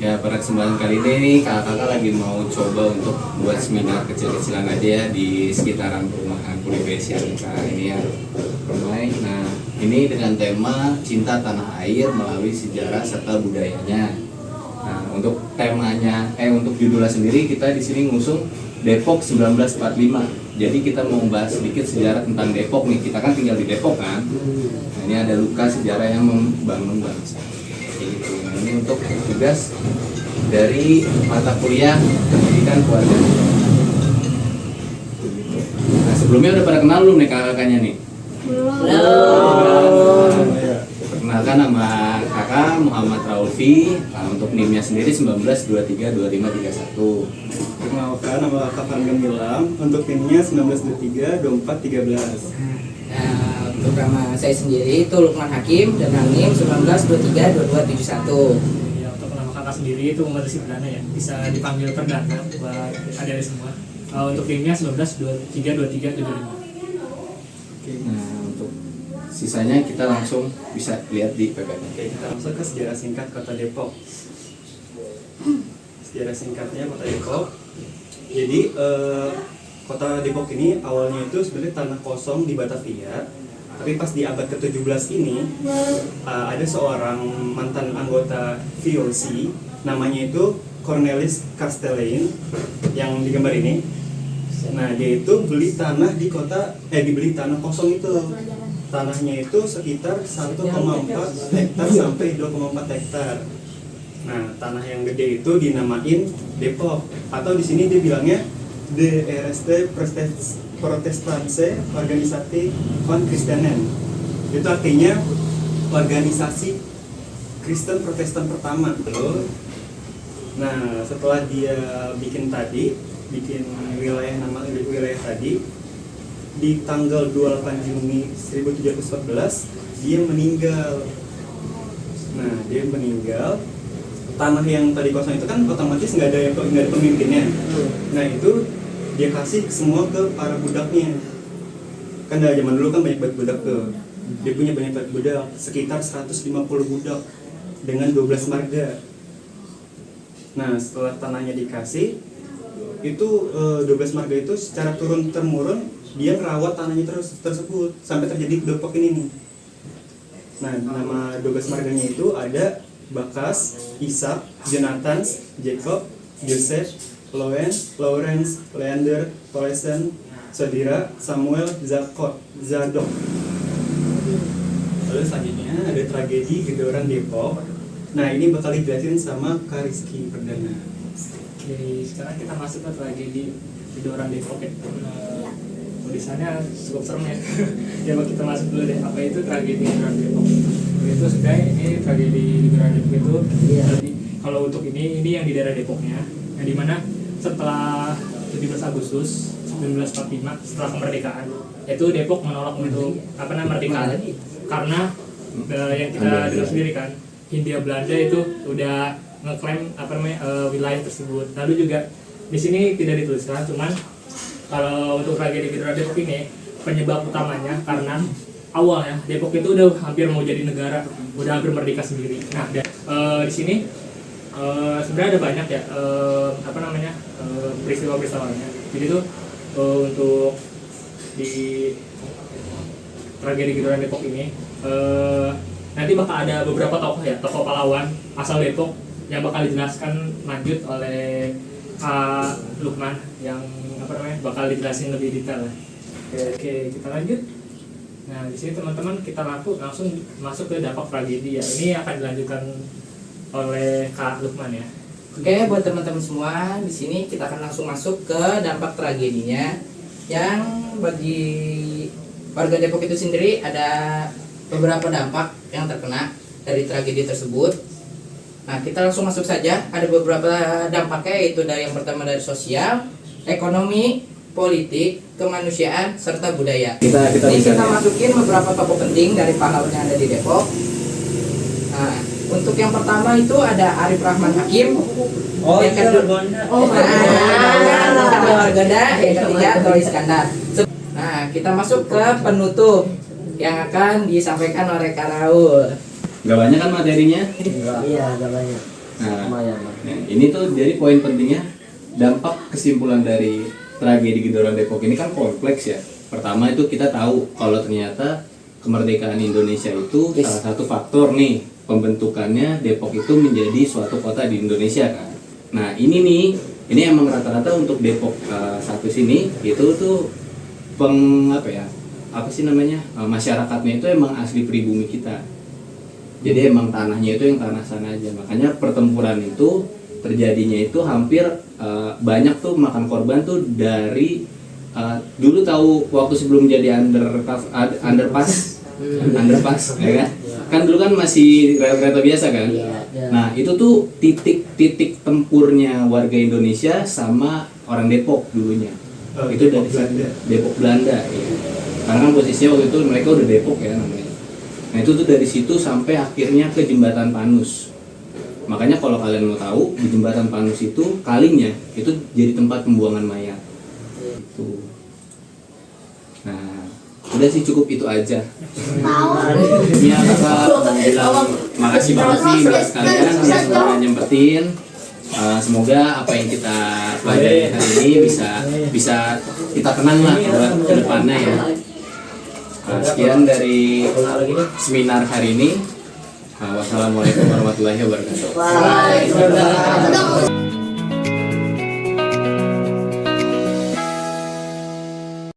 Ya, pada kesempatan kali ini nih kakak lagi mau coba untuk buat seminar kecil-kecilan aja ya di sekitaran perumahan Pulibesi Alengka ini ya, Permai. Nah, ini dengan tema cinta tanah air melalui sejarah serta budayanya. Nah, untuk temanya, untuk judulnya sendiri kita di sini ngusung Depok 1945. Jadi kita mau bahas sedikit sejarah tentang Depok nih. Kita kan tinggal di Depok kan. Nah, ini ada luka sejarah yang membangun bangsa. Gitu. Nah, ini untuk tugas dari mata kuliah pendidikan keluarga. Nah, sebelumnya udah pada kenal belum nih kakaknya nih? Belum. Perkenalkan, nama kakak Muhammad Raulfi. Nah, untuk NIM-nya sendiri 19232531. Perkenalkan, nama kakak Gemilang. Untuk NIM-nya 19232413. Nah, untuk nama saya sendiri itu Lukman Hakim dengan NIM 19232271. Ya, untuk nama kakak sendiri itu Muhammad Perdana ya, bisa dipanggil Perdana buat adik-adik semua. Untuk timnya 19232375. Oke. Nah, untuk sisanya kita langsung bisa lihat di PPT. Oke, kita masuk ke sejarah singkat Kota Depok. Sejarah singkatnya Kota Depok. Jadi Kota Depok ini awalnya itu sebenarnya tanah kosong di Batavia. Tapi pas di abad ke-17 ini ada seorang mantan anggota VOC, namanya itu Cornelis Castellane yang digambar ini. Nah, dia itu beli tanah di dibeli tanah kosong itu. Tanahnya itu sekitar 1,4 hektar sampai 2,4 hektar. Nah, tanah yang gede itu dinamain Depok, atau di sini dia bilangnya DRST Protestantse Organisasi van Christenen. Itu artinya organisasi Kristen Protestan pertama. Nah, setelah dia bikin wilayah tadi, di tanggal 28 Juni 1714 dia meninggal. Nah, dia meninggal. Tanah yang tadi kosong itu kan otomatis nggak ada pemimpinnya. Nah, itu dia kasih semua ke para budaknya. Kan dari zaman dulu kan banyak budak tuh. Dia punya banyak budak, sekitar 150 budak dengan 12 marga. Nah, setelah tanahnya dikasih, itu 12 marga itu secara turun-temurun dia merawat tanahnya tersebut sampai terjadi Depok ini nih. Nah, nama 12 marganya itu ada Bakas, Ishak, Jonathan, Jacob, Joseph, Lawrence, Leander, Tolesen, Sodira, Samuel, Zadok. Lalu selanjutnya ada tragedi Gedoran Depok. Nah, ini bakal dijelasin sama Kak Rizky Perdana. Oke, sekarang kita masuk ke tragedi Gedoran Depok ya. Tulisannya cukup serem ya. Coba kita masuk dulu deh, apa itu tragedi Gedoran Depok? Itu sebenarnya ini tragedi Gedoran Depok itu. Jadi, kalau untuk ini yang di daerah Depoknya, yang dimana setelah 17 Agustus 1945 setelah kemerdekaan, itu Depok menolak untuk kemerdekaan karena yang kita dengar sendiri kan, Hindia Belanda itu udah ngeklaim wilayah tersebut. Lalu juga di sini tidak dituliskan, cuman kalau untuk tragedi Gedoran Depok ini penyebab utamanya karena awalnya Depok itu udah hampir mau jadi negara, udah hampir merdeka sendiri. Nah, di sini sebenarnya ada banyak ya peristiwa-peristiwanya. Jadi itu untuk di tragedi Gedoran Depok ini nanti bakal ada beberapa tokoh pahlawan asal Depok yang bakal dijelaskan lanjut oleh Kak Lukman yang bakal dijelasin lebih detail ya. Oke, kita lanjut. Nah, di sini teman-teman kita langsung masuk ke dampak tragedi ya. Ini akan dilanjutkan oleh Kak Lukman ya. Oke, buat teman-teman semua, di sini kita akan langsung masuk ke dampak tragedinya. Yang bagi warga Depok itu sendiri ada beberapa dampak yang terkena dari tragedi tersebut. Nah, kita langsung masuk saja. Ada beberapa dampaknya, yaitu dari yang pertama dari sosial, ekonomi, politik, kemanusiaan, serta budaya. Ini kita masukin beberapa tokoh penting dari pahlawan yang ada di Depok. Nah, untuk yang pertama itu ada Arif Rahman Hakim. Yang kedua, Wargada. Yang ketiga, Tori Iskandar. Nah, kita masuk ke penutup yang akan disampaikan oleh Kak Raul. Gak banyak kan materinya? Iya, gak banyak. Nah, lumayan. nah, ini tuh jadi poin pentingnya, dampak kesimpulan dari tragedi Gedoran Depok ini kan kompleks ya. Pertama itu kita tahu kalau ternyata kemerdekaan Indonesia itu salah satu faktor nih pembentukannya Depok itu menjadi suatu kota di Indonesia kan. Nah ini emang rata-rata untuk Depok satu sini itu tuh masyarakatnya itu emang asli pribumi kita. Jadi emang tanahnya itu yang tanah sana aja. Makanya pertempuran itu terjadinya itu hampir banyak tuh makan korban tuh dari dulu tahu waktu sebelum jadi underpass ya kan? Kan dulu kan masih rel kereta biasa kan? Nah itu tuh titik tempurnya warga Indonesia sama orang Depok dulunya. Itu Depok dari Belanda. Depok Belanda ya. Karena kan posisinya waktu itu mereka udah Depok ya namanya. Nah itu tuh dari situ sampai akhirnya ke Jembatan Panus. Makanya kalau kalian mau tahu di Jembatan Panus itu kalinya itu jadi tempat pembuangan mayat. Itu. Nah, udah sih cukup itu aja. Iya kakak bilang makasih banget nih buat kalian yang udah nyempetin. Semoga apa yang kita pelajari hari ini bisa kita kenang lah buat kedepannya ya. Sekian dari seminar hari ini. Wassalamualaikum warahmatullahi wabarakatuh. Waalaikumsalam.